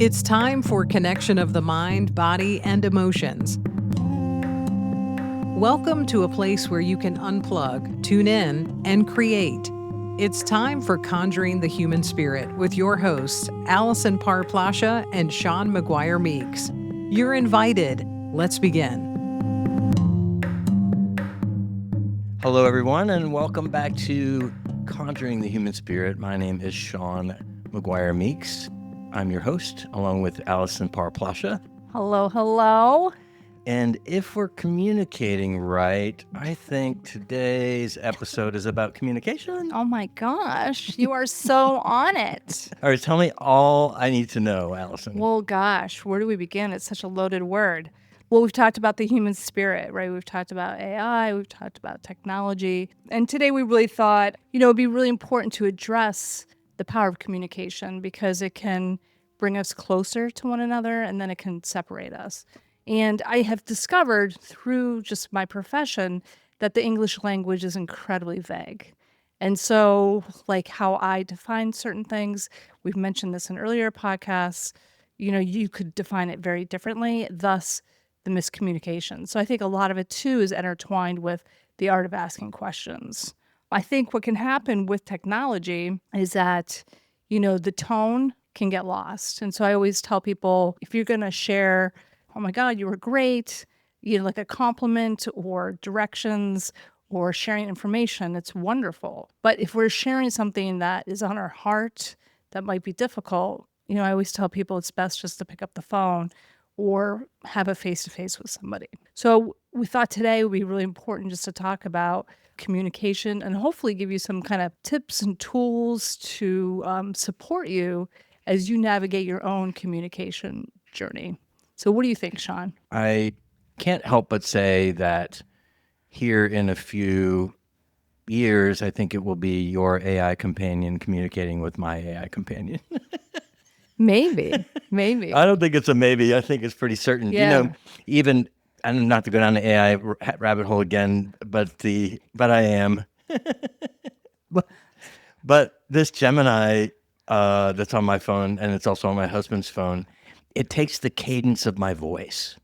It's time for connection of the mind, body, and emotions. Welcome to a place where you can unplug, tune in, and create. It's time for Conjuring the Human Spirit with your hosts, Allison Parplasha and Shawn Meeks. You're invited. Let's begin. Hello, everyone, and welcome back to Conjuring the Human Spirit. My name is Shawn Meeks. I'm your host, along with Allison Parplasha. Hello, hello. And if we're communicating right, I think today's episode is about communication. Oh my gosh, you are so on it. All right, tell me all I need to know, Allison. Well, gosh, where do we begin? It's such a loaded word. Well, we've talked about the human spirit, right? We've talked about AI, we've talked about technology. And today we really thought, it'd be really important to address the power of communication because it can bring us closer to one another and then it can separate us. And I have discovered through just my profession that the English language is incredibly vague. And so, like how I define certain things, we've mentioned this in earlier podcasts, you could define it very differently, thus the miscommunication. So I think a lot of it too is intertwined with the art of asking questions. I think what can happen with technology is that, the tone can get lost. And so I always tell people, if you're going to share, oh my God, you were great, like a compliment or directions or sharing information, it's wonderful. But if we're sharing something that is on our heart that might be difficult, I always tell people it's best just to pick up the phone or have a face-to-face with somebody. So we thought today would be really important just to talk about communication and hopefully give you some kind of tips and tools to support you as you navigate your own communication journey. So what do you think, Shawn? I can't help but say that here in a few years, I think it will be your AI companion communicating with my AI companion. Maybe. I don't think it's a maybe. I think it's pretty certain. Yeah. Even, and not to go down the AI rabbit hole again, but I am. but this Gemini that's on my phone, and it's also on my husband's phone, it takes the cadence of my voice.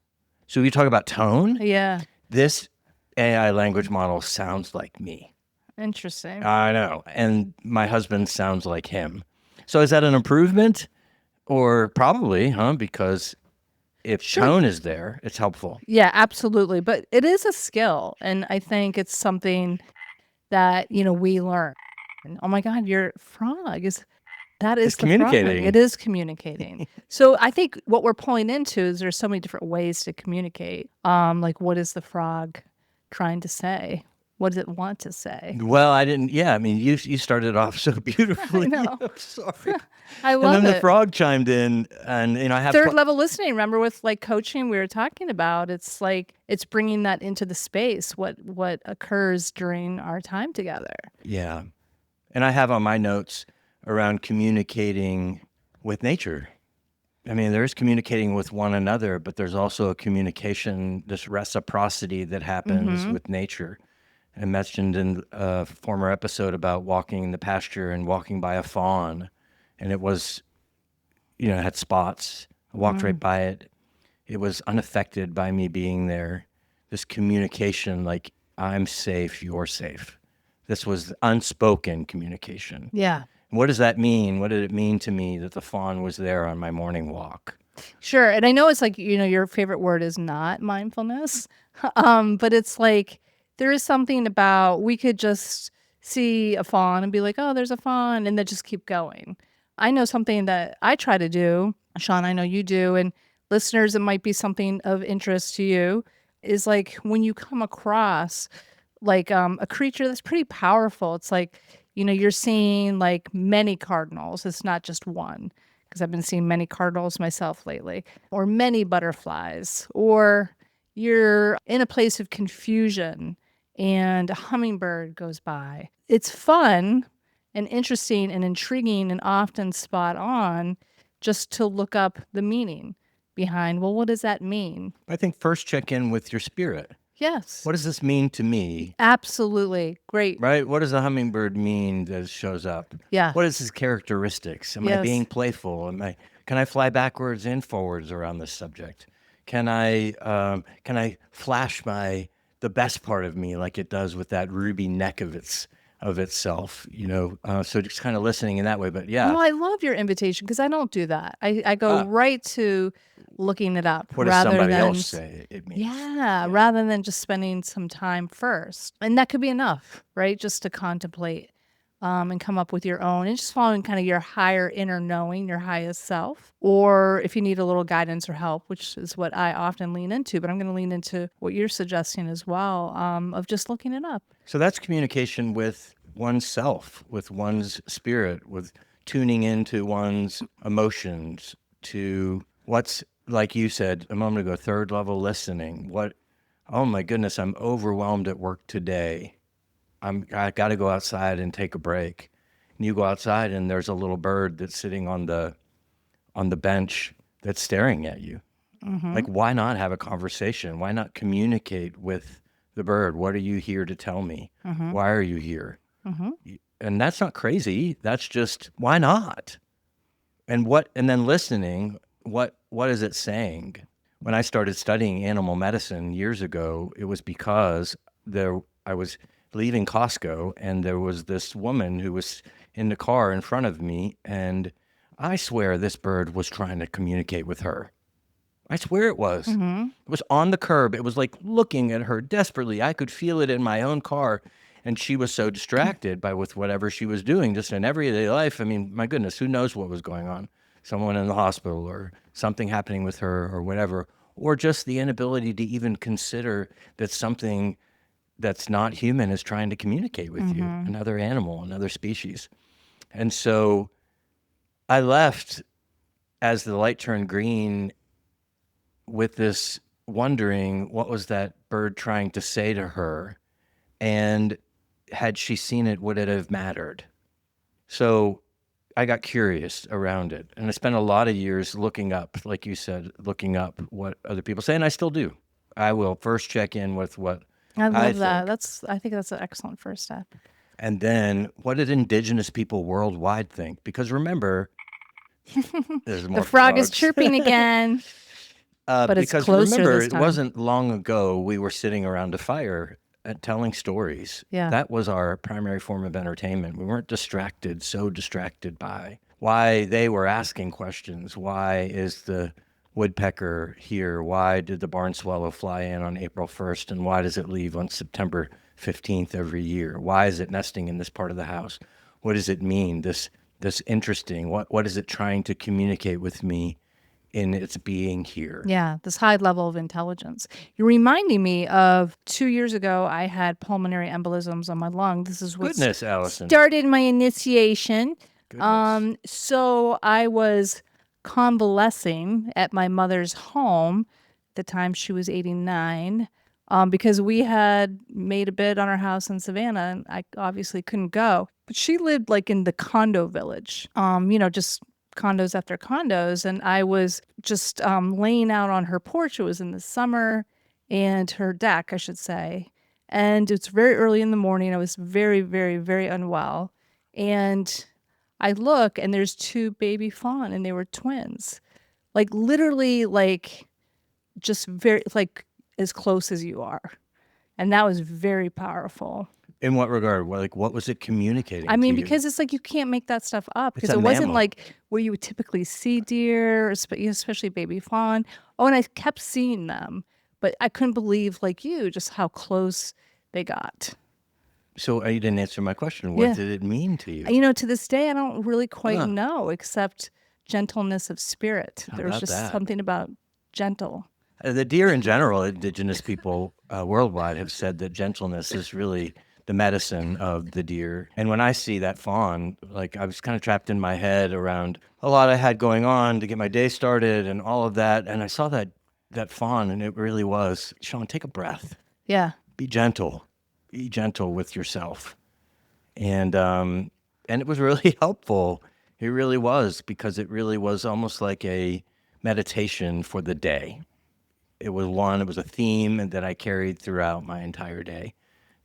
So you talk about tone. Yeah. This AI language model sounds like me. Interesting. I know. And my husband sounds like him. So is that an improvement? Or probably, because if tone is there, it's helpful. Yeah, absolutely. But it is a skill. And I think it's something that, we learn. And, oh my God, your frog is the communicating. Frog. It is communicating. So I think what we're pulling into is there's so many different ways to communicate. Like what is the frog trying to say? What does it want to say? Well, I didn't. Yeah, I mean, you started off so beautifully. I know. I'm sorry. I love it. And then the frog chimed in, and I have third level listening. Remember with like coaching we were talking about. It's like it's bringing that into the space. What occurs during our time together. Yeah, and I have on my notes around communicating with nature. I mean, there's communicating with one another, but there's also a communication, this reciprocity that happens with nature. I mentioned in a former episode about walking the pasture and walking by a fawn, and it was, it had spots. I walked right by it. It was unaffected by me being there. This communication, like, I'm safe, you're safe. This was unspoken communication. Yeah. What does that mean? What did it mean to me that the fawn was there on my morning walk? Sure. And I know it's like, your favorite word is not mindfulness, but it's like, there is something about we could just see a fawn and be like, oh, there's a fawn, and then just keep going. I know something that I try to do, Shawn, I know you do, and listeners, it might be something of interest to you, is like when you come across like a creature that's pretty powerful, it's like, you're seeing like many cardinals. It's not just one, because I've been seeing many cardinals myself lately, or many butterflies, or you're in a place of confusion and a hummingbird goes by. It's fun and interesting and intriguing and often spot on just to look up the meaning behind, well, what does that mean? I think first check in with your spirit. Yes. What does this mean to me? Absolutely. Great. Right? What does a hummingbird mean that shows up? Yeah. What is his characteristics? Am I being playful? Am I Can I fly backwards and forwards around this subject? Can I flash the best part of me like it does with that ruby neck of itself? So just kind of listening in that way. But yeah, Well, I love your invitation because I don't do that. I go right to looking it up what does rather somebody than else say it means? rather than just spending some time first. And that could be enough, right? Just to contemplate and come up with your own and just following kind of your higher inner knowing, your highest self. Or if you need a little guidance or help, which is what I often lean into, but I'm going to lean into what you're suggesting as well, of just looking it up. So that's communication with oneself, with one's spirit, with tuning into one's emotions, to what's, like you said a moment ago, third level listening. Oh my goodness, I'm overwhelmed at work today. I got to go outside and take a break. And you go outside and there's a little bird that's sitting on the bench that's staring at you. Like, why not have a conversation? Why not communicate with the bird? What are you here to tell me? Why are you here? And that's not crazy. That's just, why not? And then listening, what is it saying? When I started studying animal medicine years ago, it was because I was leaving Costco and there was this woman who was in the car in front of me, and I swear this bird was trying to communicate with her. I swear it was. It was on the curb. It was like looking at her desperately. I could feel it in my own car. And she was so distracted with whatever she was doing just in everyday life. I mean, my goodness, who knows what was going on? Someone in the hospital or something happening with her or whatever. Or just the inability to even consider that something that's not human is trying to communicate with you, another animal, another species. And so I left as the light turned green with this wondering, what was that bird trying to say to her? And had she seen it, would it have mattered? So I got curious around it. And I spent a lot of years looking up, like you said, looking up what other people say. And I still do. I will first check in with what I love that. think. I think that's an excellent first step. And then what did indigenous people worldwide think? Because remember, there's more The frog is frogs. chirping again. But it's Because closer remember, this it time. wasn't long ago we were sitting around a fire telling stories. Yeah. That was our primary form of entertainment. We weren't so distracted by why they were asking questions. Why is the woodpecker here? Why did the barn swallow fly in on April 1st? And why does it leave on September 15th every year? Why is it nesting in this part of the house? What does it mean? This interesting, what is it trying to communicate with me in its being here? Yeah, this high level of intelligence. You're reminding me of 2 years ago, I had pulmonary embolisms on my lung. This is what Goodness, Allison. started my initiation. Goodness. So I was convalescing at my mother's home. At the time she was 89, because we had made a bid on our house in Savannah, and I obviously couldn't go. But she lived like in the condo village, just condos after condos. And I was just laying out on her porch. It was in the summer, and her deck, I should say. And it's very early in the morning. I was very, very, very unwell. And I look, and there's 2 baby fawn, and they were twins. Like literally, like just very, like as close as you are. And that was very powerful. In what regard? Like, what was it communicating I mean, to you? because it's like you can't make that stuff up, because It's a it wasn't mammal. like where you would typically see deer, especially baby fawn. Oh, and I kept seeing them, but I couldn't believe, like you, just how close they got. So you didn't answer my question. What Yeah. did it mean to you? To this day, I don't really quite know, except gentleness of spirit. There was about just that? something about gentle. The deer in general, indigenous people worldwide have said that gentleness is really the medicine of the deer. And when I see that fawn, like I was kind of trapped in my head around a lot I had going on to get my day started and all of that. And I saw that fawn, and it really was, Shawn, take a breath. Yeah. Be gentle. Be gentle with yourself. And it was really helpful. It really was, because it really was almost like a meditation for the day. It was a theme that I carried throughout my entire day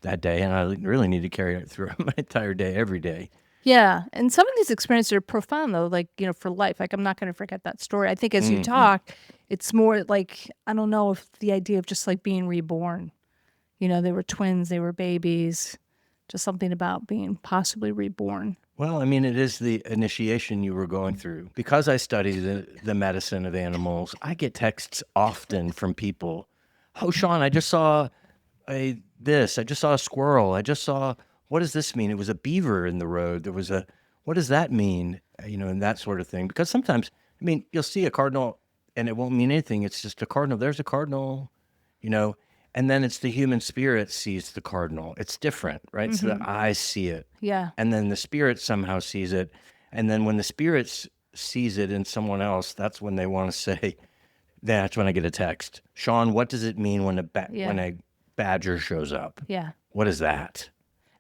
that day. And I really need to carry it throughout my entire day, every day. Yeah. And some of these experiences are profound, though, like, for life. Like, I'm not going to forget that story. I think as you talk, it's more like, I don't know if the idea of just like being reborn. They were twins, they were babies, just something about being possibly reborn. Well, I mean, it is the initiation you were going through. Because I study the medicine of animals, I get texts often from people. Oh, Shawn, I just saw I just saw a squirrel. What does this mean? It was a beaver in the road. What does that mean? And that sort of thing. Because sometimes, I mean, you'll see a cardinal and it won't mean anything. It's just a cardinal. There's a cardinal, you know, and then it's the human spirit sees the cardinal. It's different, right? So the eyes see it. Yeah. And then the spirit somehow sees it. And then when the spirit sees it in someone else, that's when they want to say, that's when I get a text. Shawn, what does it mean when a badger shows up? Yeah. What is that?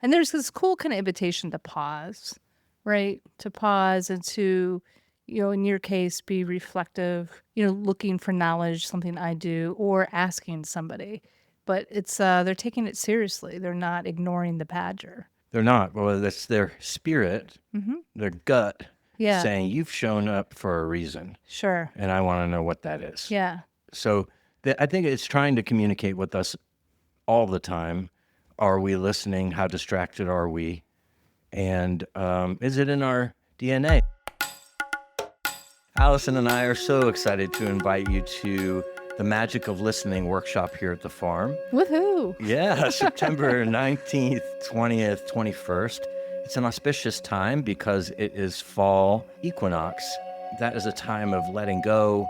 And there's this cool kind of invitation to pause, right? To pause and to, in your case, be reflective, looking for knowledge, something I do, or asking somebody. But it's they're taking it seriously. They're not ignoring the badger. They're not. Well, that's their spirit, their gut, saying, you've shown up for a reason. Sure. And I want to know what that is. Yeah. So I think it's trying to communicate with us all the time. Are we listening? How distracted are we? And is it in our DNA? Allison and I are so excited to invite you to the Magic of Listening workshop here at the farm. Woohoo! Yeah, September 19th, 20th, 21st. It's an auspicious time because it is fall equinox. That is a time of letting go,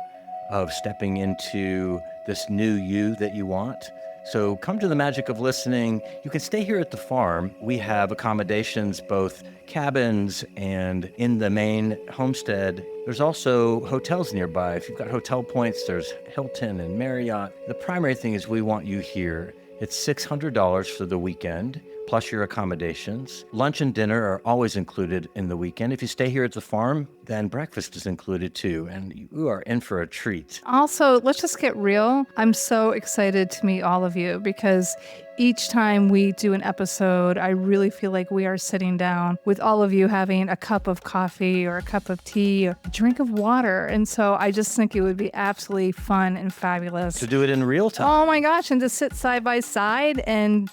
of stepping into this new you that you want. So come to the Magic of Listening. You can stay here at the farm. We have accommodations, both cabins and in the main homestead. There's also hotels nearby. If you've got hotel points, there's Hilton and Marriott. The primary thing is we want you here. It's $600 for the weekend, plus your accommodations. Lunch and dinner are always included in the weekend. If you stay here at the farm, then breakfast is included too, and you are in for a treat. Also, let's just get real. I'm so excited to meet all of you because each time we do an episode, I really feel like we are sitting down with all of you having a cup of coffee or a cup of tea or a drink of water. And so I just think it would be absolutely fun and fabulous. To do it in real time. Oh my gosh, and to sit side by side and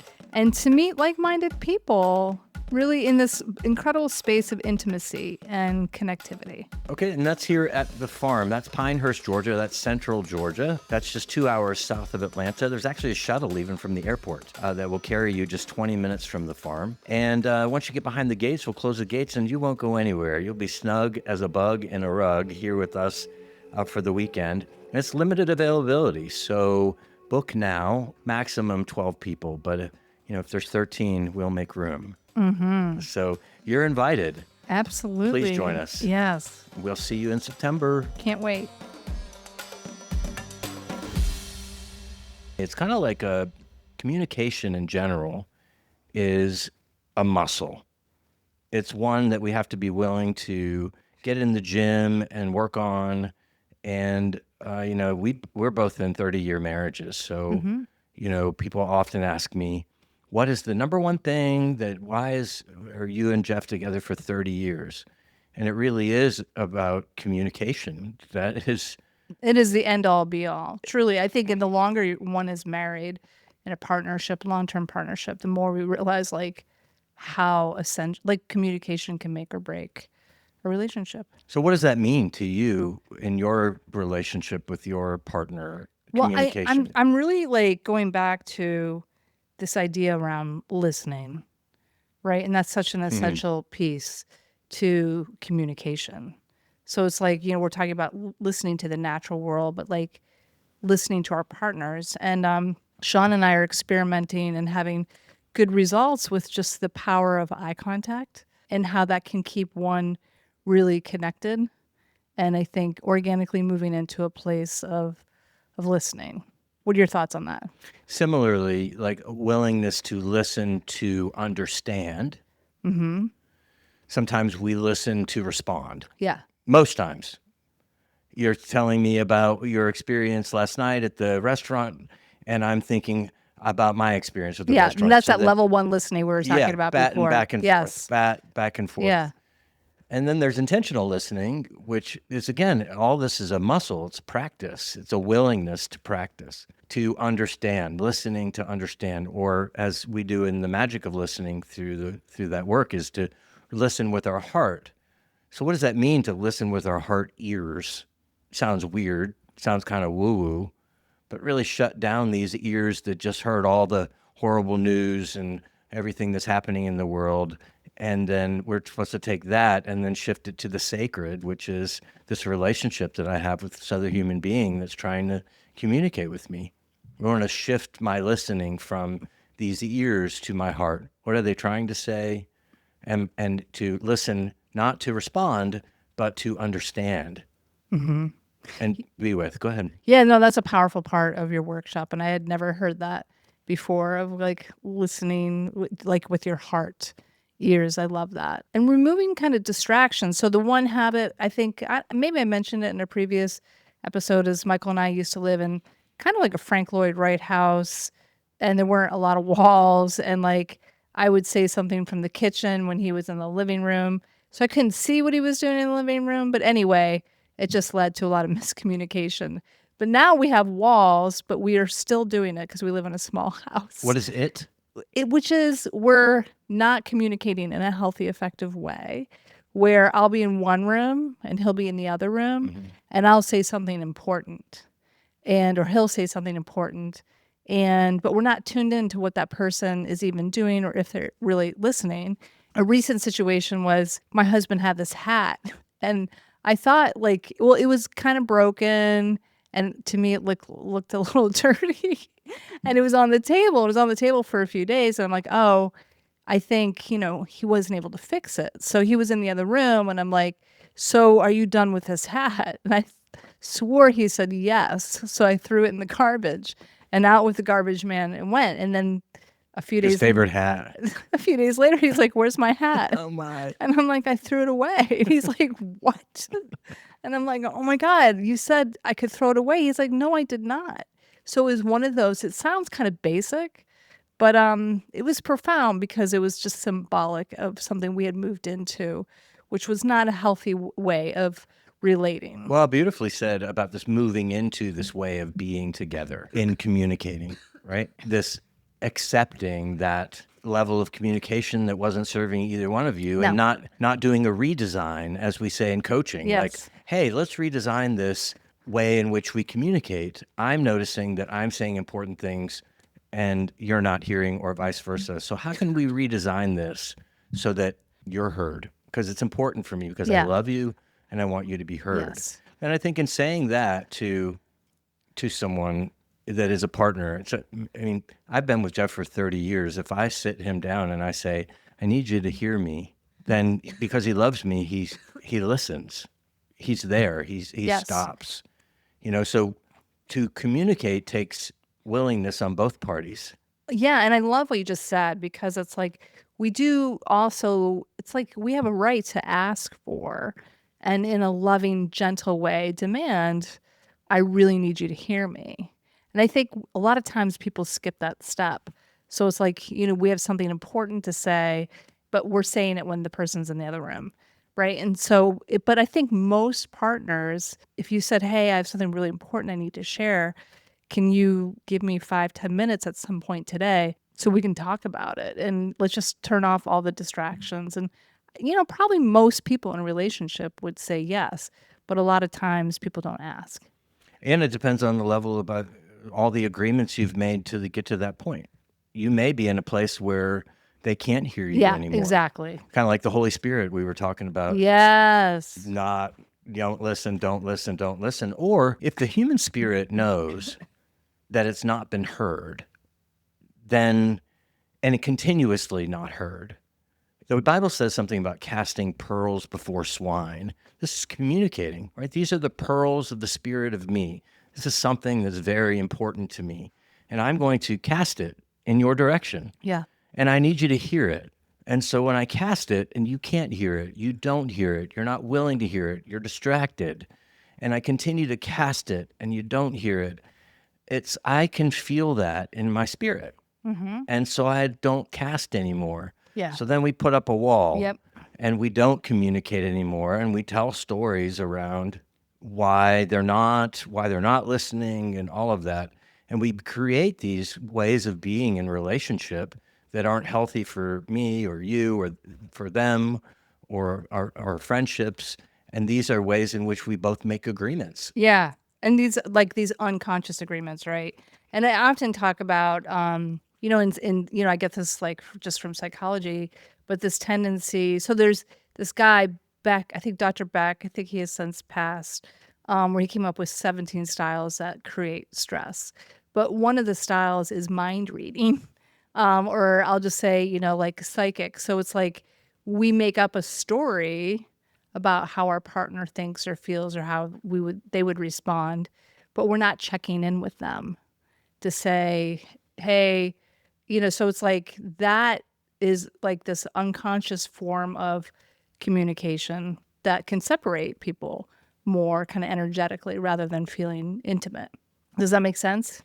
to meet like-minded people, really in this incredible space of intimacy and connectivity. Okay, and that's here at the farm. That's Pinehurst, Georgia. That's central Georgia. That's just 2 hours south of Atlanta. There's actually a shuttle even from the airport that will carry you just 20 minutes from the farm. And once you get behind the gates, we'll close the gates and you won't go anywhere. You'll be snug as a bug in a rug here with us for the weekend. And it's limited availability, so book now, maximum 12 people. But if there's 13, we'll make room. So you're invited. Absolutely. Please join us. Yes. We'll see you in September. Can't wait. It's kind of like a communication in general is a muscle. It's one that we have to be willing to get in the gym and work on. And, we're both in 30-year marriages. So, people often ask me, what is the number one thing are you and Jeff together for 30 years? And it really is about communication. It is the end all be all. Truly, I think in the longer one is married in a partnership, long-term partnership, the more we realize how essential, communication can make or break a relationship. So what does that mean to you in your relationship with your partner? Communication. Well, I'm really going back to this idea around listening, right? And that's such an essential piece to communication. So it's we're talking about listening to the natural world, but listening to our partners. And Shawn and I are experimenting and having good results with just the power of eye contact and how that can keep one really connected. And I think organically moving into a place of listening. What are your thoughts on that? Similarly, a willingness to listen to understand. Sometimes we listen to respond. Yeah. Most times. You're telling me about your experience last night at the restaurant, and I'm thinking, about my experience with the Yeah, restaurant. and that's So that level one listening we were talking about batting before. back and Yes. forth, back and forth. Yeah. And then there's intentional listening, which is, again, all this is a muscle. It's practice. It's a willingness to practice, to understand, listening to understand, or as we do in the magic of listening through that work, is to listen with our heart. So what does that mean, to listen with our heart ears? Sounds weird. Sounds kind of woo-woo, but really shut down these ears that just heard all the horrible news and everything that's happening in the world. And then we're supposed to take that and then shift it to the sacred, which is this relationship that I have with this other human being that's trying to communicate with me. We want to shift my listening from these ears to my heart. What are they trying to say? And to listen, not to respond, but to understand and be with. Go ahead. Yeah, no, that's a powerful part of your workshop. And I had never heard that before, of like listening, like with your heart ears. I love that. And removing kind of distractions. So the one habit, I think, maybe I mentioned it in a previous episode, is Michael and I used to live in kind of like a Frank Lloyd Wright house, and there weren't a lot of walls. And like I would say something from the kitchen when he was in the living room. So I couldn't see what he was doing in the living room. But anyway, it just led to a lot of miscommunication. But now we have walls, but we are still doing it because we live in a small house. What is it? Which is, we're not communicating in a healthy, effective way, where I'll be in one room and he'll be in the other room, and I'll say something important, or he'll say something important, but we're not tuned into what that person is even doing or if they're really listening. A recent situation was my husband had this hat, and I thought, like, well, it was kind of broken, and to me it looked a little dirty. And it was on the table. It was on the table for a few days. And I'm like, oh, I think, he wasn't able to fix it. So he was in the other room, and I'm like, so are you done with this hat? And I swore he said yes. So I threw it in the garbage, and out with the garbage man it went. And then His favorite hat. a few days later, he's like, where's my hat? Oh, my. And I'm like, I threw it away. And he's like, what? And I'm like, oh my God, you said I could throw it away. He's like, no, I did not. So it was one of those, it sounds kind of basic, but it was profound because it was just symbolic of something we had moved into, which was not a healthy way of relating. Well, beautifully said about this moving into this way of being together in communicating, right? This accepting that level of communication that wasn't serving either one of you, and not doing a redesign, as we say in coaching. Yes. Like, hey, let's redesign this way in which we communicate. I'm noticing that I'm saying important things and you're not hearing, or vice versa. So how can we redesign this so that you're heard? Because it's important for me, because I love you and I want you to be heard. Yes. And I think in saying that to someone that is a partner, I've been with Jeff for 30 years. If I sit him down and I say, I need you to hear me, then because he loves me, he listens. He's there. He stops. So to communicate takes willingness on both parties. Yeah, and I love what you just said, because it's like we do also, it's like we have a right to ask for, and in a loving, gentle way, demand, I really need you to hear me. And I think a lot of times people skip that step. So it's like, we have something important to say, but we're saying it when the person's in the other room. Right. And so, but I think most partners, if you said, hey, I have something really important I need to share, can you give me 5-10 minutes at some point today so we can talk about it? And let's just turn off all the distractions. And, probably most people in a relationship would say yes, but a lot of times people don't ask. And it depends on the level about all the agreements you've made to get to that point. You may be in a place where they can't hear you anymore. Yeah, exactly. Kind of like the Holy Spirit we were talking about. Yes. Don't listen. Or if the human spirit knows that it's not been heard, then, and it continuously not heard. The Bible says something about casting pearls before swine. This is communicating, right? These are the pearls of the Spirit of me. This is something that's very important to me, and I'm going to cast it in your direction. Yeah. And I need you to hear it. And so when I cast it and you can't hear it, you don't hear it, you're not willing to hear it, you're distracted, and I continue to cast it and you don't hear it, I can feel that in my spirit. And so I don't cast anymore. Yeah. So then we put up a wall. Yep. And we don't communicate anymore, and we tell stories around why they're not listening and all of that. And we create these ways of being in relationship that aren't healthy for me or you or for them or our friendships. And these are ways in which we both make agreements. Yeah. And these unconscious agreements, right? And I often talk about, I get this like just from psychology, but this tendency. So there's this guy, Beck, I think Dr. Beck, I think he has since passed, where he came up with 17 styles that create stress. But one of the styles is mind reading, or I'll just say, like psychic. So it's like we make up a story about how our partner thinks or feels or how they would respond, but we're not checking in with them to say, hey, so it's like that is like this unconscious form of communication that can separate people more kind of energetically rather than feeling intimate. Does that make sense?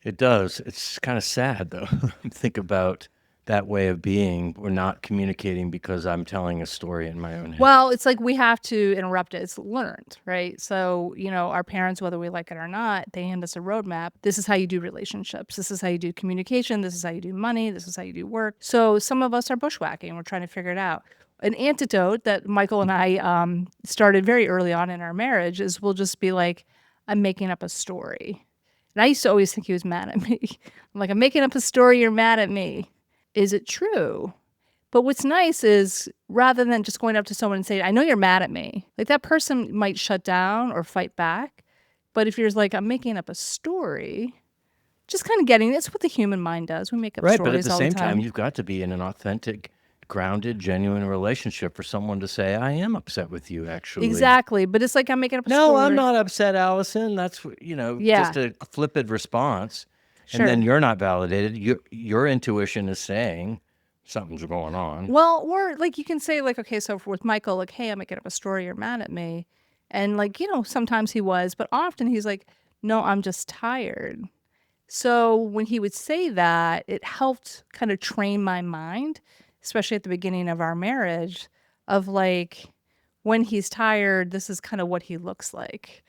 It does. It's kind of sad, though. Think about that way of being. We're not communicating because I'm telling a story in my own head. Well, it's like we have to interrupt it. It's learned, right? So, our parents, whether we like it or not, they hand us a roadmap. This is how you do relationships. This is how you do communication. This is how you do money. This is how you do work. So some of us are bushwhacking. We're trying to figure it out. An antidote that Michael and I started very early on in our marriage is we'll just be like, I'm making up a story. And I used to always think he was mad at me. I'm like, I'm making up a story. You're mad at me. Is it true? But what's nice is rather than just going up to someone and saying, I know you're mad at me, like that person might shut down or fight back. But if you're like, I'm making up a story, just kind of getting, it's what the human mind does. We make up Right, stories but at the all same the time. time, you've got to be in an authentic, grounded, genuine relationship for someone to say, I am upset with you, actually. Exactly. But it's like, I'm making up a story. No, I'm not upset, Allison. That's, just a flippant response. Sure. And then you're not validated. Your intuition is saying something's going on. Well, or like you can say like, okay, so with Michael, like, hey, I'm making up a story. You're mad at me. And like, sometimes he was, but often he's like, no, I'm just tired. So when he would say that, it helped kind of train my mind, especially at the beginning of our marriage, of like, when he's tired, this is kind of what he looks like.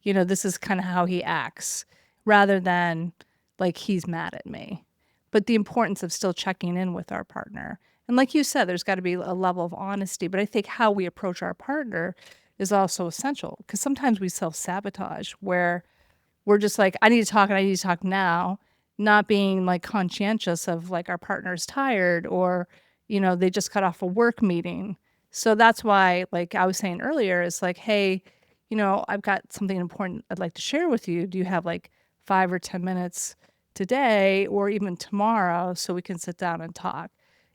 This is kind of how he acts, rather than like he's mad at me. But the importance of still checking in with our partner. And like you said, there's got to be a level of honesty. But I think how we approach our partner is also essential, because sometimes we self-sabotage where we're just like, I need to talk and I need to talk now, not being like conscientious of like our partner's tired or, they just got off a work meeting. So that's why, like I was saying earlier, it's like, hey, I've got something important I'd like to share with you. Do you have like 5 or 10 minutes today or even tomorrow so we can sit down and talk?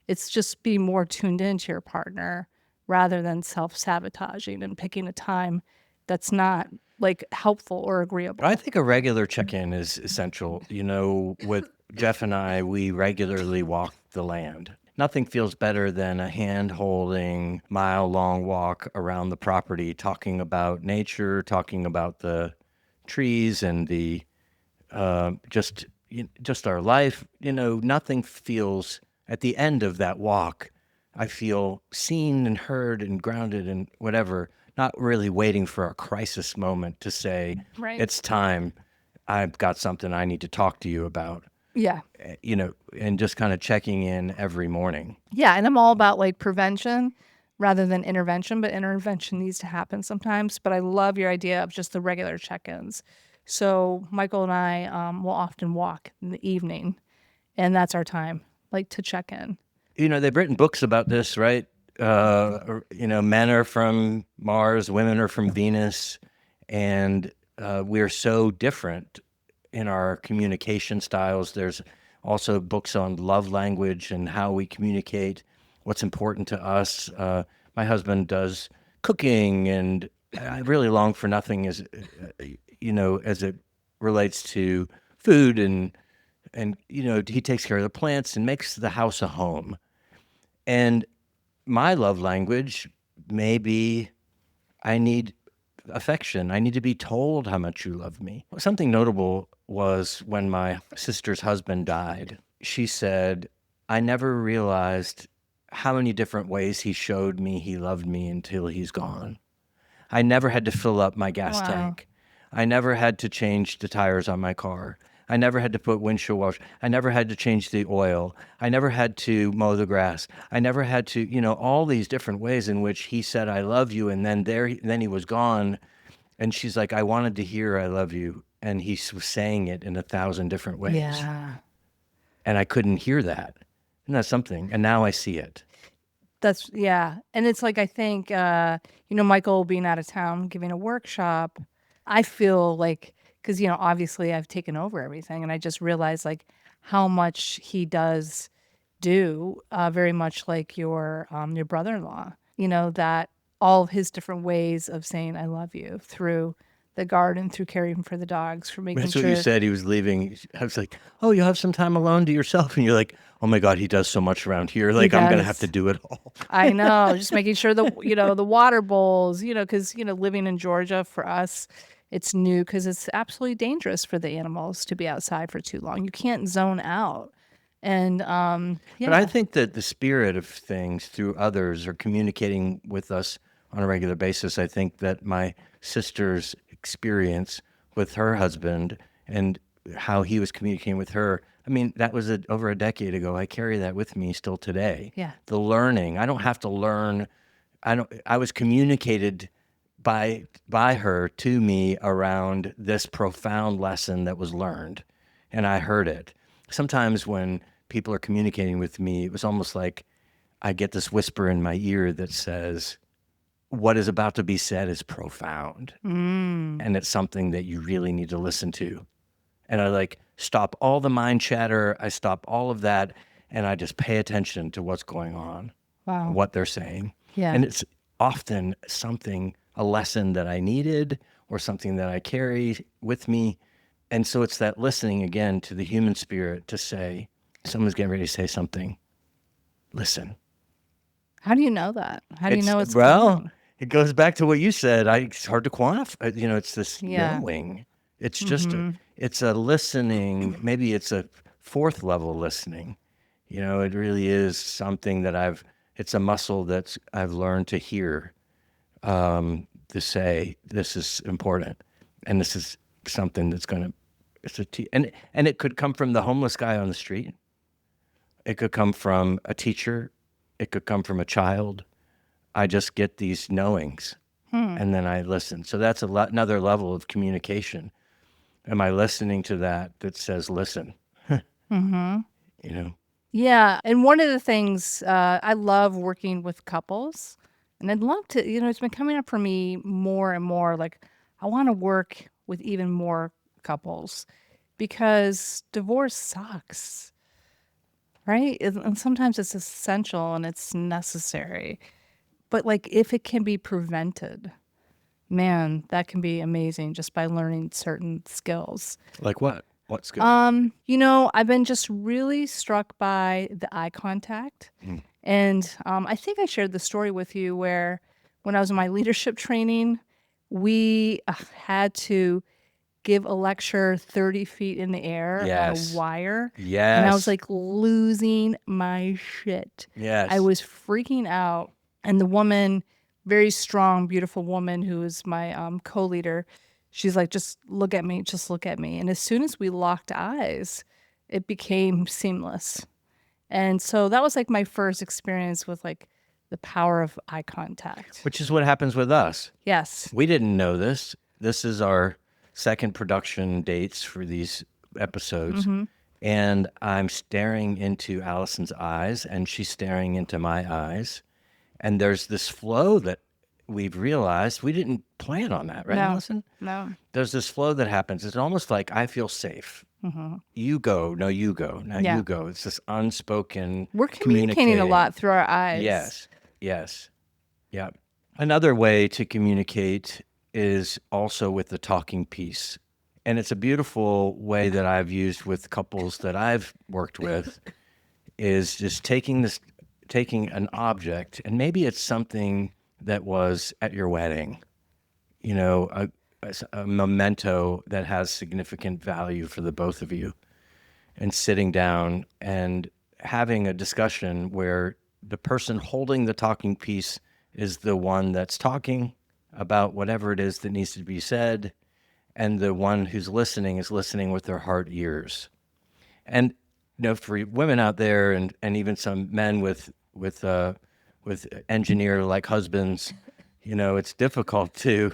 It's just being more tuned into your partner rather than self-sabotaging and picking a time that's not like helpful or agreeable. I think a regular check-in is essential. With Jeff and I, we regularly walk the land. Nothing feels better than a hand-holding, mile-long walk around the property, talking about nature, talking about the trees and the just our life. Nothing feels, at the end of that walk, I feel seen and heard and grounded and whatever, not really waiting for a crisis moment to say, Right. It's time. I've got something I need to talk to you about. Yeah. And just kind of checking in every morning. Yeah. And I'm all about like prevention rather than intervention, but intervention needs to happen sometimes. But I love your idea of just the regular check-ins. So Michael and I will often walk in the evening, and that's our time, like to check in. They've written books about this, right? Men are from Mars, women are from Venus, and we're so different in our communication styles. There's also books on love language and how we communicate, what's important to us. My husband does cooking, and I really long for nothing as it relates to food, and he takes care of the plants and makes the house a home. And my love language may be I need affection. I need to be told how much you love me. Something notable was when my sister's husband died. She said, I never realized how many different ways he showed me he loved me until he's gone. I never had to fill up my gas Wow. tank. I never had to change the tires on my car. I never had to put windshield wash. I never had to change the oil. I never had to mow the grass. I never had to, all these different ways in which he said, I love you. And then he was gone. And she's like, I wanted to hear I love you. And he was saying it in 1,000 different ways. Yeah. And I couldn't hear that. And that's something. And now I see it. Yeah. And it's like, I think, Michael being out of town, giving a workshop, I feel like, because, obviously I've taken over everything and I just realized like how much he does do, very much like your brother-in-law, that all of his different ways of saying, I love you through the garden, through caring for the dogs, for making That's sure. what you said. He was leaving. I was like, oh, you'll have some time alone to yourself. And you're like, oh my God, he does so much around here. Like, I'm going to have to do it all. I know. Just making sure the water bowls, because, living in Georgia for us, it's new because it's absolutely dangerous for the animals to be outside for too long. You can't zone out. And, But I think that the spirit of things through others are communicating with us on a regular basis. I think that my sister's experience with her husband and how he was communicating with her, I mean, that was over a decade ago. I carry that with me still today. Yeah. The learning, I don't have to learn. I was communicated by her to me around this profound lesson that was learned, and I heard it. Sometimes when people are communicating with me, it was almost like I get this whisper in my ear that says, what is about to be said is profound. And it's something that you really need to listen to. And I stop all the mind chatter. I stop all of that. And I just pay attention to what's going on, Wow. what they're saying. Yeah. And it's often a lesson that I needed or something that I carry with me. And so it's that listening again to the human spirit to say, someone's getting ready to say something. Listen. How do you know that? How do you know it's well, coming? it goes back to what you said. It's hard to quantify. It's this knowing. It's just it's a listening. Maybe it's a fourth level listening. It really is something that it's a muscle that I've learned to hear, to say this is important, and this is something that's going to. And it could come from the homeless guy on the street. It could come from a teacher. It could come from a child. I just get these knowings, and then I listen. So that's another level of communication. Am I listening to that says listen? Yeah. And one of the things, I love working with couples, and I'd love to, it's been coming up for me more and more. Like, I want to work with even more couples because divorce sucks, right? And sometimes it's essential and it's necessary. But like, if it can be prevented, man, that can be amazing just by learning certain skills. Like what? What skill? I've been just really struck by the eye contact. And I think I shared the story with you where when I was in my leadership training, we had to give a lecture 30 feet in the air on a wire. Yes. And I was like losing my shit. Yes. I was freaking out. And the woman, very strong, beautiful woman who is my co-leader, she's like, just look at me, just look at me. And as soon as we locked eyes, it became seamless. And so that was like my first experience with like the power of eye contact. Which is what happens with us. Yes. We didn't know this. This is our second production dates for these episodes. And I'm staring into Allison's eyes and she's staring into my eyes. And there's this flow that we've realized we didn't plan on that, right, Allison? No. There's this flow that happens. It's almost like I feel safe. You go, no, you go, now you go. It's this unspoken. We're communicating a lot through our eyes. Yes. Yeah. Another way to communicate is also with the talking piece. And it's a beautiful way that I've used with couples that I've worked with is just taking an object, and maybe it's something that was at your wedding, a memento that has significant value for the both of you, and sitting down and having a discussion where the person holding the talking piece is the one that's talking about whatever it is that needs to be said, and the one who's listening is listening with their heart ears. And for women out there, and even some men with engineer like husbands, it's difficult to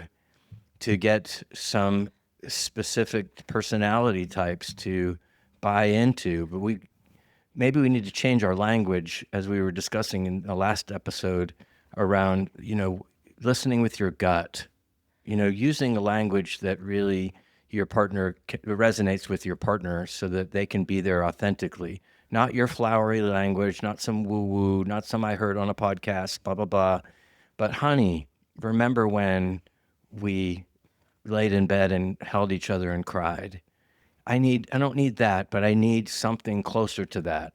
get some specific personality types to buy into. But maybe we need to change our language, as we were discussing in the last episode, around listening with your gut. Using a language that really your partner resonates with your partner, so that they can be there authentically. Not your flowery language, not some woo-woo, not some I heard on a podcast, blah, blah, blah. But honey, remember when we laid in bed and held each other and cried? I don't need that, but I need something closer to that.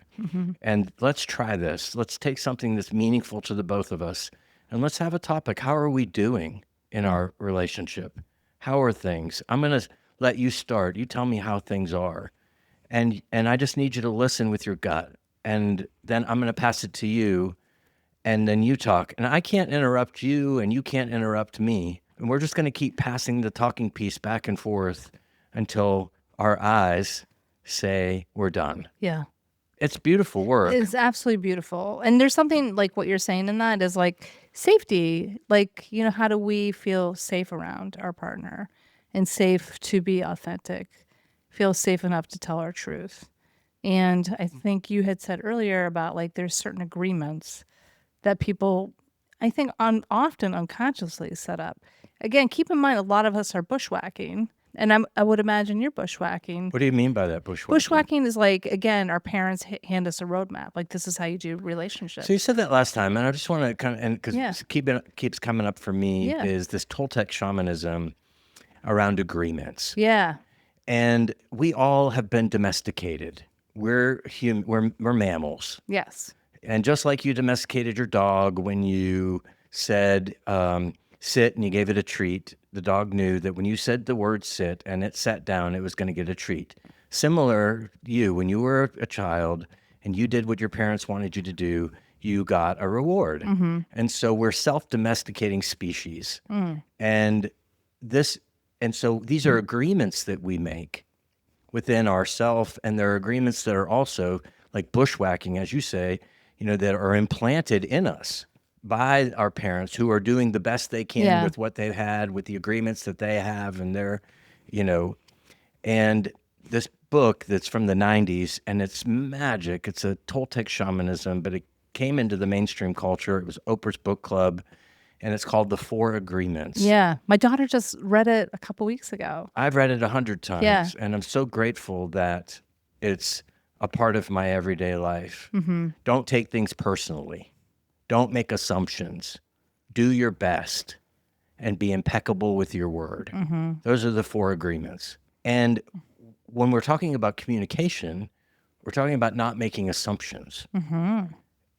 And let's try this. Let's take something that's meaningful to the both of us, and let's have a topic. How are we doing in our relationship? How are things? I'm going to let you start. You tell me how things are. And I just need you to listen with your gut. And then I'm going to pass it to you, and then you talk. And I can't interrupt you, and you can't interrupt me. And we're just going to keep passing the talking piece back and forth until our eyes say we're done. Yeah. It's beautiful work. It's absolutely beautiful. And there's something like what you're saying in that is like safety. Like, how do we feel safe around our partner and safe to be authentic, feel safe enough to tell our truth? And I think you had said earlier about like there's certain agreements that people, I think, often unconsciously set up. Again, keep in mind, a lot of us are bushwhacking. And I would imagine you're bushwhacking. What do you mean by that, bushwhacking? Bushwhacking is like, again, our parents hand us a roadmap. Like, this is how you do relationships. So you said that last time, and I just want to kind of, and because Yeah. keeps coming up for me, Yeah. is this Toltec shamanism around agreements. Yeah. And we all have been domesticated. We're mammals. Yes. And just like you domesticated your dog when you said sit and you gave it a treat, the dog knew that when you said the word sit and it sat down, it was going to get a treat. Similar, when you were a child and you did what your parents wanted you to do, you got a reward. And so we're self-domesticating species. And so these are agreements that we make within ourselves, and there are agreements that are also like bushwhacking, as you say, that are implanted in us by our parents, who are doing the best they can with what they've had, with the agreements that they have, and and this book that's from the 90s, and it's magic. It's a Toltec shamanism, but it came into the mainstream culture. It was Oprah's book club, and it's called The Four Agreements. Yeah. My daughter just read it a couple weeks ago. I've read it 100 times, Yeah. and I'm so grateful that it's a part of my everyday life. Don't take things personally. Don't make assumptions. Do your best and be impeccable with your word. Those are the four agreements. And when we're talking about communication, we're talking about not making assumptions.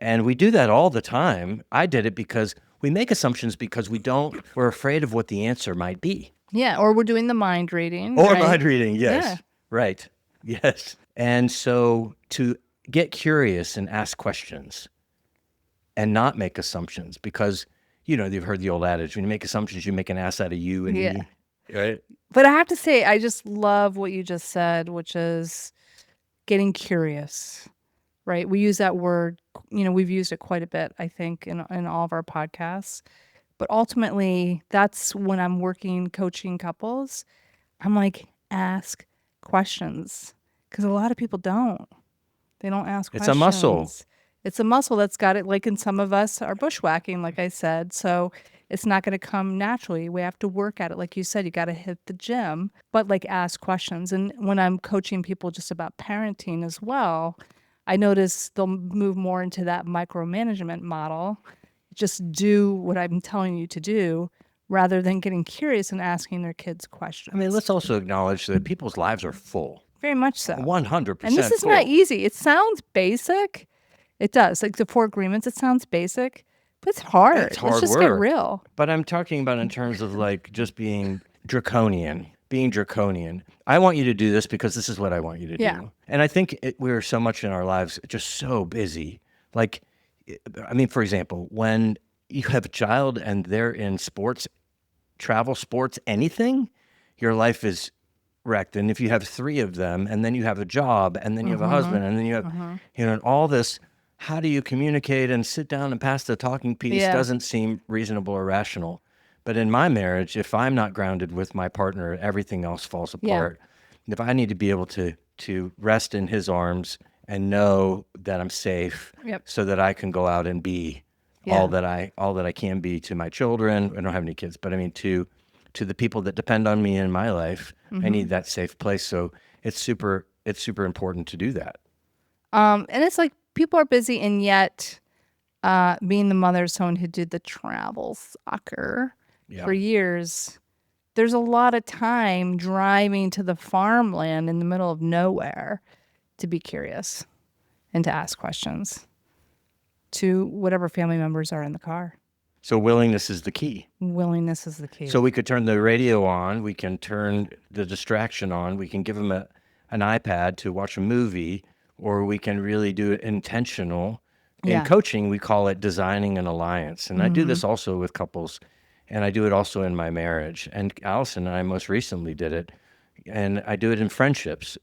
And we do that all the time. I did it because we make assumptions because we're afraid of what the answer might be. Yeah. Or we're doing the mind reading. Or right? mind reading, yes. Yeah. Right. Yes. And so to get curious and ask questions and not make assumptions, because, you've heard the old adage, when you make assumptions, you make an ass out of you and Yeah. me. Right? But I have to say, I just love what you just said, which is getting curious, right? We use that word, we've used it quite a bit, I think, in all of our podcasts. But ultimately, that's when I'm coaching couples. I'm like, ask questions. Because a lot of people don't. They don't ask questions. It's a muscle. It's a muscle that's got it, like in some of us are bushwhacking, like I said. So it's not going to come naturally. We have to work at it. Like you said, you got to hit the gym, but like ask questions. And when I'm coaching people just about parenting as well, I notice they'll move more into that micromanagement model. Just do what I'm telling you to do rather than getting curious and asking their kids questions. I mean, let's also acknowledge that people's lives are full. Very much so. 100% And this is full. not easy. It sounds basic. It does. Like the four agreements, it sounds basic, But it's hard. It's hard Let's just work. get real. But I'm talking about in terms of like just being draconian. I want you to do this because this is what I want you to Yeah. do. And I think we're so much in our lives just so busy. Like, I mean, for example, when you have a child and they're in sports, travel, sports, anything, your life is wrecked. And if you have three of them, and then you have a job, and then you have a husband, and then you have, and all this, how do you communicate and sit down and pass the talking piece Yeah. doesn't seem reasonable or rational. But in my marriage, if I'm not grounded with my partner, everything else falls apart. If I need to be able to rest in his arms and know that I'm safe, Yep. so that I can go out and be all that I can be to my children. I don't have any kids, but I mean to the people that depend on me in my life. I need that safe place. So it's super important to do that. And it's like people are busy, and yet being the mother of someone who did the travel soccer for years, there's a lot of time driving to the farmland in the middle of nowhere to be curious and to ask questions to whatever family members are in the car. So willingness is the key. Willingness is the key. So we could turn the radio on, we can turn the distraction on, we can give them an iPad to watch a movie, or we can really do it intentional. In coaching, we call it designing an alliance. And I do this also with couples, and I do it also in my marriage. And Allison and I most recently did it, and I do it in friendships,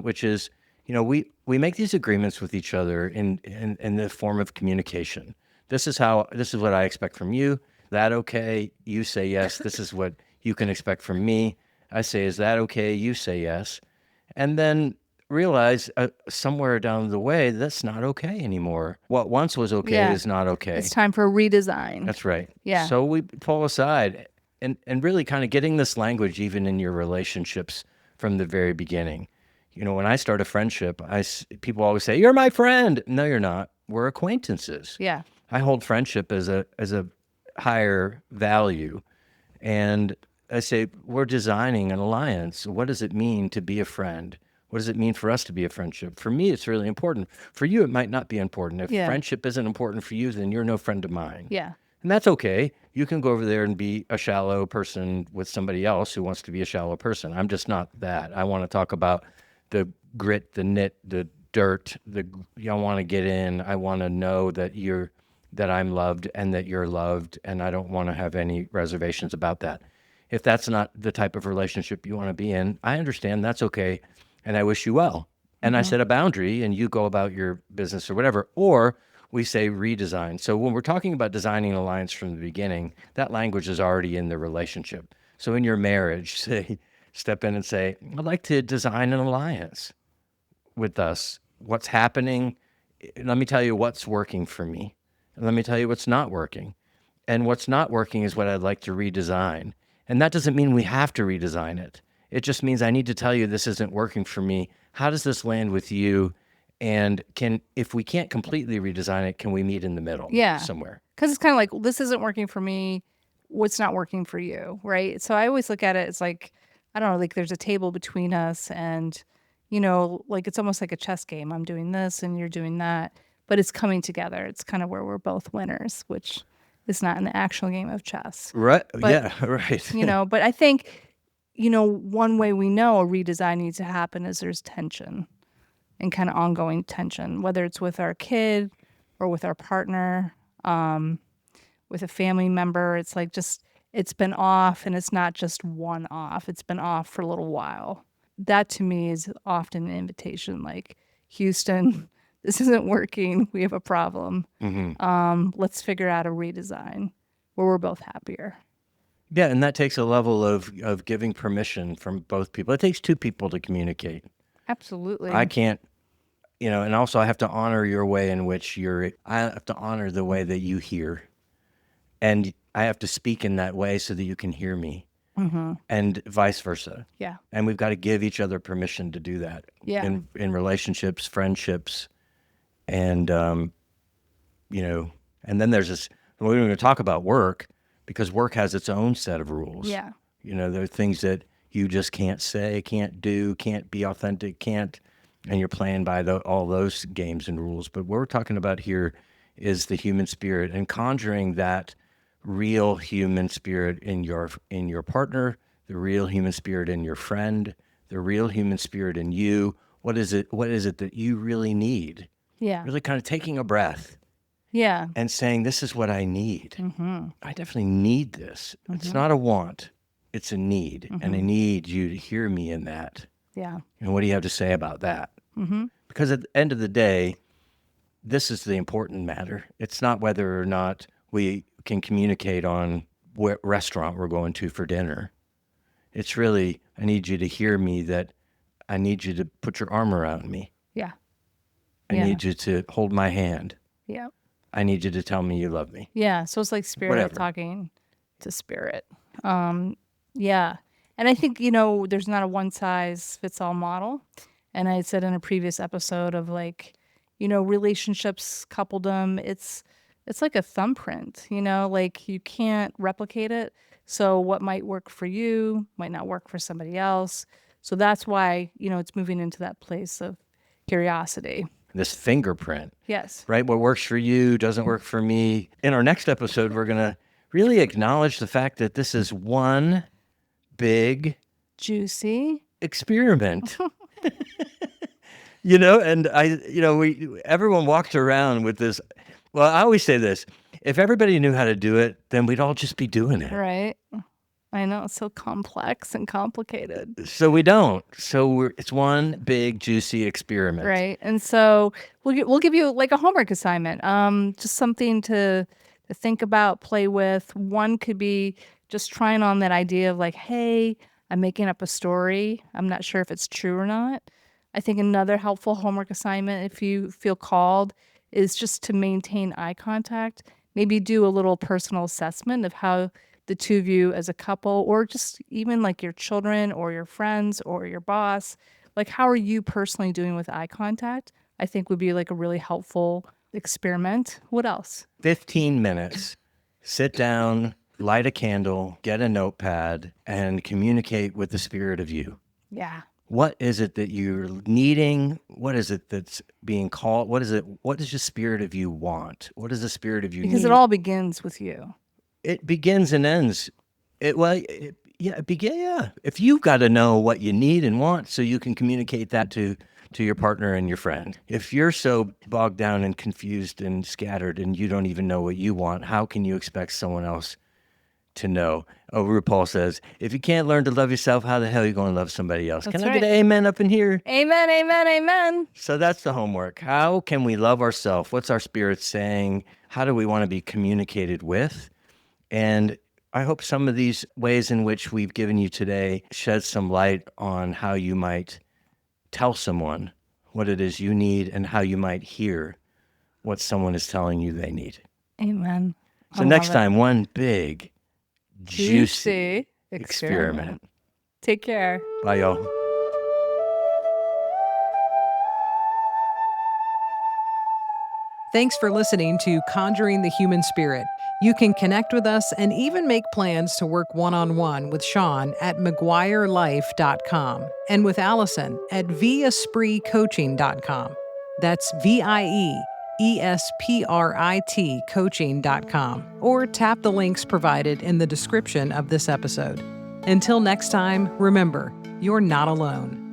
which is, we make these agreements with each other in the form of communication. This is what I expect from you. That okay? You say yes. This is what you can expect from me. I say, is that okay? You say yes. And then realize somewhere down the way, that's not okay anymore. What once was okay is not okay. It's time for a redesign. That's right. Yeah. So we pull aside and really kind of getting this language even in your relationships from the very beginning. When I start a friendship, people always say, "You're my friend." No, you're not. We're acquaintances. Yeah. I hold friendship as a higher value. And I say, we're designing an alliance. What does it mean to be a friend? What does it mean for us to be a friendship? For me, it's really important. For you, it might not be important. If friendship isn't important for you, then you're no friend of mine. Yeah. And that's okay. You can go over there and be a shallow person with somebody else who wants to be a shallow person. I'm just not that. I want to talk about the grit, the knit, the dirt. I want to get in. I want to know that I'm loved and that you're loved, and I don't want to have any reservations about that. If that's not the type of relationship you want to be in, I understand. That's okay, and I wish you well. And I set a boundary, and you go about your business or whatever. Or we say redesign. So when we're talking about designing an alliance from the beginning, that language is already in the relationship. So in your marriage, step in and say, I'd like to design an alliance with us. What's happening? Let me tell you what's working for me. And let me tell you what's not working. And what's not working is what I'd like to redesign. And that doesn't mean we have to redesign it. It just means I need to tell you this isn't working for me. How does this land with you? And if we can't completely redesign it, can we meet in the middle somewhere? Because it's kind of like, this isn't working for me. What's not working for you, right? So I always look at it as like, I don't know, like there's a table between us, and, like it's almost like a chess game. I'm doing this and you're doing that, but it's coming together. It's kind of where we're both winners, which is not in the actual game of chess. Right. But, yeah, right. But I think, one way we know a redesign needs to happen is there's tension and kind of ongoing tension, whether it's with our kid or with our partner, with a family member. It's like it's been off, and it's not just one off. It's been off for a little while. That to me is often an invitation, like, Houston, this isn't working. We have a problem. Let's figure out a redesign where we're both happier. Yeah, and that takes a level of giving permission from both people. It takes two people to communicate. Absolutely. I can't, and also I have to honor your way in which I have to honor the way that you hear. And I have to speak in that way so that you can hear me. And vice versa. Yeah. And we've got to give each other permission to do that. Yeah. In relationships, friendships, and, and then there's this, we're going to talk about work, because work has its own set of rules. Yeah. There are things that you just can't say, can't do, can't be authentic, and you're playing by all those games and rules. But what we're talking about here is the human spirit, and conjuring that real human spirit in your partner, the real human spirit in your friend, the real human spirit in you. What is it that you really need? Yeah. Really kind of taking a breath Yeah. and saying, this is what I need. I definitely need this. It's not a want, it's a need. And I need you to hear me in that. Yeah. And what do you have to say about that? Because at the end of the day, this is the important matter. It's not whether or not we can communicate on what restaurant we're going to for dinner. It's really, I need you to hear me, that I need you to put your arm around me. Yeah. I need you to hold my hand. Yeah. I need you to tell me you love me. Yeah. So it's like spirit Whatever. talking to spirit. Yeah. And I think, there's not a one size fits all model. And I said in a previous episode of like, relationships, coupledom, it's like a thumbprint, like you can't replicate it. So what might work for you might not work for somebody else. So that's why, it's moving into that place of curiosity. This fingerprint. Yes. Right? What works for you doesn't work for me. In our next episode, we're going to really acknowledge the fact that this is one big Juicy experiment. And everyone walked around with this. Well, I always say this: if everybody knew how to do it, then we'd all just be doing it. Right. I know, it's so complex and complicated. So we don't. So it's one big juicy experiment. Right. And so we'll give you like a homework assignment, just something to think about, play with. One could be just trying on that idea of like, hey, I'm making up a story. I'm not sure if it's true or not. I think another helpful homework assignment, if you feel called, is just to maintain eye contact. Maybe do a little personal assessment of how the two of you as a couple, or just even like your children or your friends or your boss, like how are you personally doing with eye contact? I think would be like a really helpful experiment. What else? 15 minutes, sit down, light a candle, get a notepad, and communicate with the spirit of you. Yeah. What is it that you're needing? What is it that's being called? What does the spirit of you want? What does the spirit of you need? Because it all begins with you. It begins and ends. If you've got to know what you need and want so you can communicate that to your partner and your friend. If you're so bogged down and confused and scattered and you don't even know what you want, how can you expect someone else to know? Oh, RuPaul says, if you can't learn to love yourself, how the hell are you going to love somebody else? That's Can I right. get an amen up in here? Amen, amen, amen. So that's the homework. How can we love ourselves? What's our spirit saying? How do we want to be communicated with? And I hope some of these ways in which we've given you today shed some light on how you might tell someone what it is you need and how you might hear what someone is telling you they need. Amen. So next time, one big, juicy experiment. Take care. Bye, y'all. Thanks for listening to Conjuring the Human Spirit. You can connect with us and even make plans to work one-on-one with Shawn at McGuireLife.com and with Allison at viespritcoaching.com. That's VIEESPRIT coaching.com, or tap the links provided in the description of this episode. Until next time, remember, you're not alone.